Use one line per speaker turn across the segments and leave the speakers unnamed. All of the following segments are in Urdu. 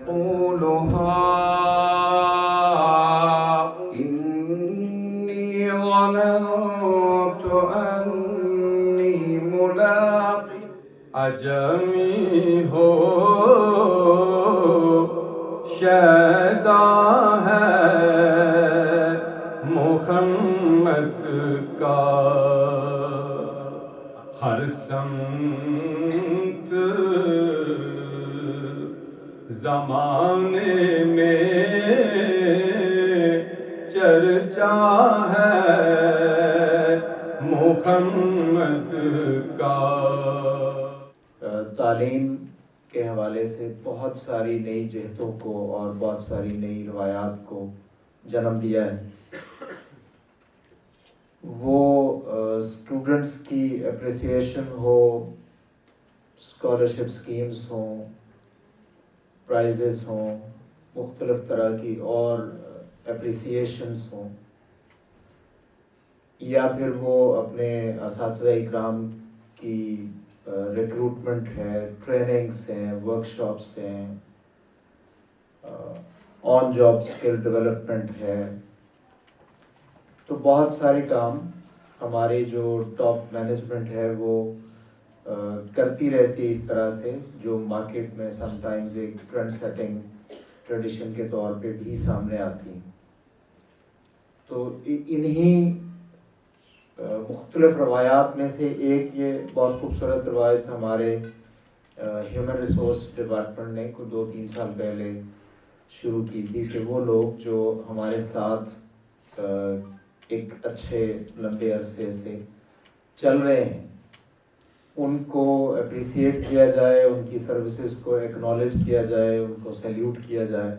يقولها إني ظننت أني ملاق.
عجمی ہو شیدا ہے محمد کا، ہر سمت زمانے میں چرچا ہے محمد کا۔
تعلیم کے حوالے سے بہت ساری نئی جہتوں کو اور بہت ساری نئی روایات کو جنم دیا ہے۔ وہ اسٹوڈنٹس کی اپریسیشن ہو، اسکالرشپ اسکیمز ہوں، پرائزز ہوں، مختلف طرح کی اور اپریسیشنز ہوں، یا پھر وہ اپنے اساتذہ اکرام کی ریکروٹمنٹ ہے، ٹریننگز ہیں، ورکشاپس ہیں، آن جاب اسکل ڈیولپمنٹ ہے۔ تو بہت سارے کام ہماری جو ٹاپ مینجمنٹ ہے وہ کرتی رہتی ہے اس طرح سے، جو مارکیٹ میں سم ٹائمز ایک ٹرینڈ سیٹنگ ٹریڈیشن کے طور پہ بھی سامنے آتی ہیں۔ تو انہی مختلف روایات میں سے ایک یہ بہت خوبصورت روایت ہمارے ہیومن ریسورس ڈپارٹمنٹ نے کچھ 2-3 سال پہلے شروع کی تھی، کہ وہ لوگ جو ہمارے ساتھ ایک اچھے لمبے عرصے سے چل رہے ہیں ان کو اپریسیٹ کیا جائے، ان کی سروسز کو ایکنالج کیا جائے، ان کو سیلیوٹ کیا جائے۔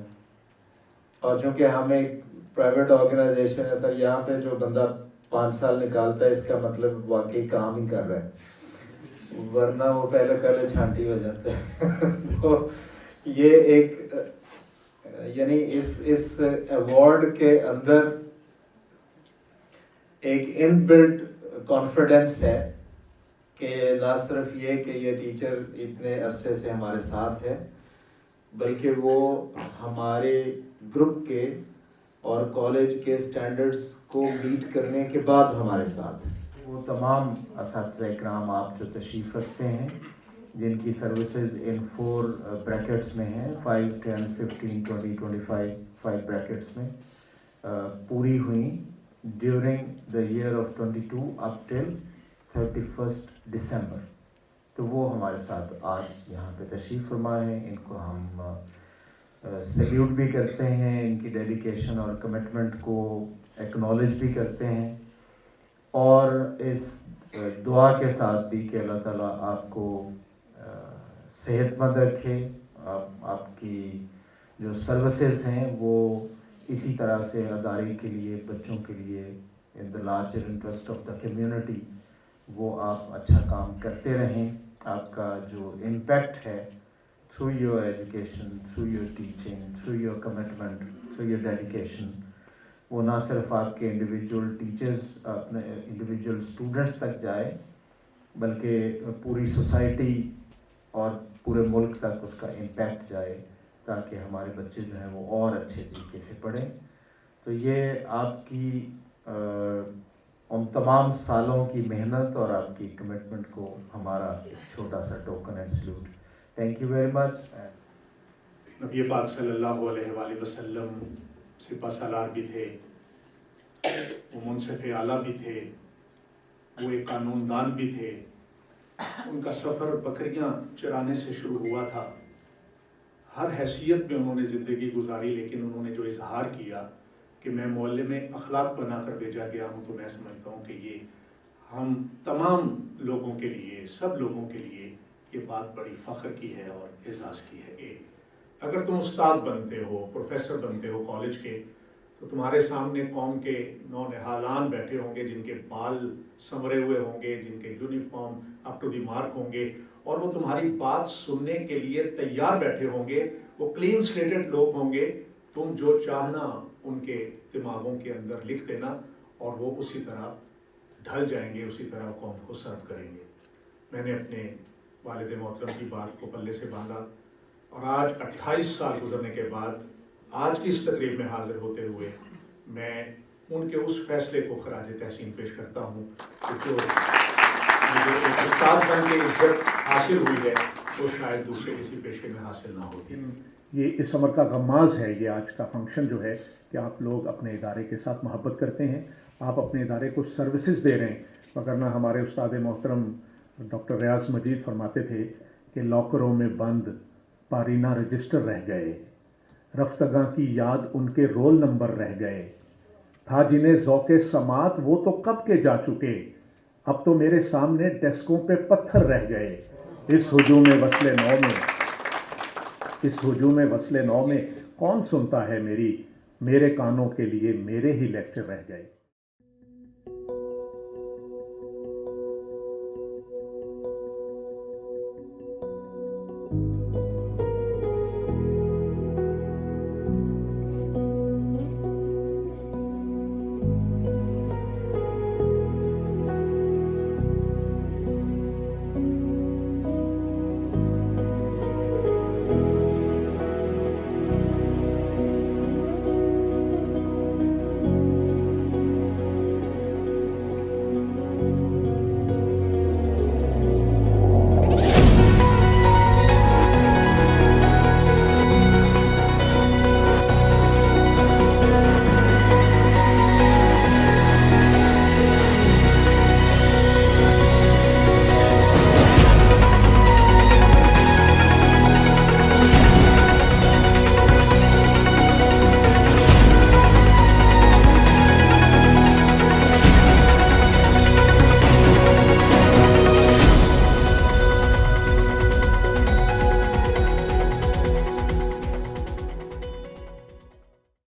اور چونکہ ہم ایک پرائیویٹ آرگنائزیشن ہے سر، یہاں پہ جو بندہ 5 سال نکالتا ہے اس کا مطلب واقعی کام ہی کر رہا ہے، ورنہ وہ پہلے چھانٹی ہو جاتا ہے۔ تو یہ ایک یعنی اس ایوارڈ کے اندر ایک ان بلٹ کانفیڈنس ہے کہ نہ صرف یہ کہ یہ ٹیچر اتنے عرصے سے ہمارے ساتھ ہے، بلکہ وہ ہمارے گروپ کے اور کالج کے سٹینڈرڈز کو میٹ کرنے کے بعد ہمارے ساتھ۔ وہ تمام اساتذہ اکرام آپ جو تشریف رکھتے ہیں جن کی سروسز ان 4 بریکٹس میں ہیں، 5, 10, 15, 20, 25 5 بریکٹس میں پوری ہوئیں ڈیورنگ دا ایئر آف 22 اپ ٹل 31 دسمبر۔ تو وہ ہمارے ساتھ آج یہاں پہ تشریف فرما ہیں، ان کو ہم سیلیوٹ بھی کرتے ہیں، ان کی ڈیڈیکیشن اور کمٹمنٹ کو ایکنالج بھی کرتے ہیں، اور اس دعا کے ساتھ بھی کہ اللہ تعالیٰ آپ کو صحت مند رکھے، آپ کی جو سروسز ہیں وہ اسی طرح سے ادارے کے لیے، بچوں کے لیے، in the larger interest of the community وہ آپ اچھا کام کرتے رہیں۔ آپ کا جو امپیکٹ ہے through your education, through your teaching, through your commitment, through your dedication, وہ نہ صرف آپ کے انڈیویجول ٹیچرز، اپنے انڈیویجول اسٹوڈنٹس تک جائے، بلکہ پوری سوسائٹی اور پورے ملک تک اس کا امپیکٹ جائے، تاکہ ہمارے بچے جو ہیں وہ اور اچھے طریقے سے پڑھیں۔ تو یہ آپ کی ان تمام سالوں کی محنت اور آپ کی کمٹمنٹ کو ہمارا ایک چھوٹا سا token and salute. Thank you very much.
نبی پاک صلی اللہ علیہ وآلہ وسلم سپہ سالار بھی تھے، وہ منصف اعلیٰ بھی تھے، وہ ایک قانون دان بھی تھے۔ ان کا سفر بکریاں چرانے سے شروع ہوا تھا۔ ہر حیثیت میں انہوں نے زندگی گزاری، لیکن انہوں نے جو اظہار کیا کہ میں معلم اخلاق بنا کر بھیجا گیا ہوں، تو میں سمجھتا ہوں کہ یہ ہم تمام لوگوں کے لیے، سب لوگوں کے لیے یہ بات بڑی فخر کی ہے اور اعزاز کی ہے کہ اگر تم استاد بنتے ہو، پروفیسر بنتے ہو کالج کے، تو تمہارے سامنے قوم کے نونہالان بیٹھے ہوں گے جن کے بال سنورے ہوئے ہوں گے، جن کے uniform up to the mark ہوں گے، اور وہ تمہاری بات سننے کے لیے تیار بیٹھے ہوں گے۔ وہ کلین سلیٹڈ لوگ ہوں گے، تم جو چاہنا ان کے دماغوں کے اندر لکھ دینا، اور وہ اسی طرح ڈھل جائیں گے، اسی طرح قوم کو سرو کریں گے۔ میں نے اپنے والد محترم کی بات کو پلے سے باندھا، اور آج 28 سال گزرنے کے بعد آج کی اس تقریب میں حاضر ہوتے ہوئے میں ان کے اس فیصلے کو خراج تحسین پیش کرتا ہوں کہ جو مجھے ایک استاد بن کے عزت حاصل ہوئی ہے وہ شاید دوسرے کسی پیشے میں حاصل نہ ہوتی.
یہ اس عمر کا غماز ہے یہ آج کا فنکشن جو ہے کہ آپ لوگ اپنے ادارے کے ساتھ محبت کرتے ہیں, آپ اپنے ادارے کو سروسز دے رہے ہیں. وگرنہ ہمارے استاد محترم ڈاکٹر ریاض مجید فرماتے تھے کہ لاکروں میں بند پارینہ رجسٹر رہ گئے, رفتگاں کی یاد ان کے رول نمبر رہ گئے, تھا جنہیں ذوق سماعت وہ تو کب کے جا چکے, اب تو میرے سامنے ڈیسکوں پہ پتھر رہ گئے. اس ہجوم وصل نو میں کون سنتا ہے میرے کانوں کے لیے میرے ہی لیکچر رہ گئے.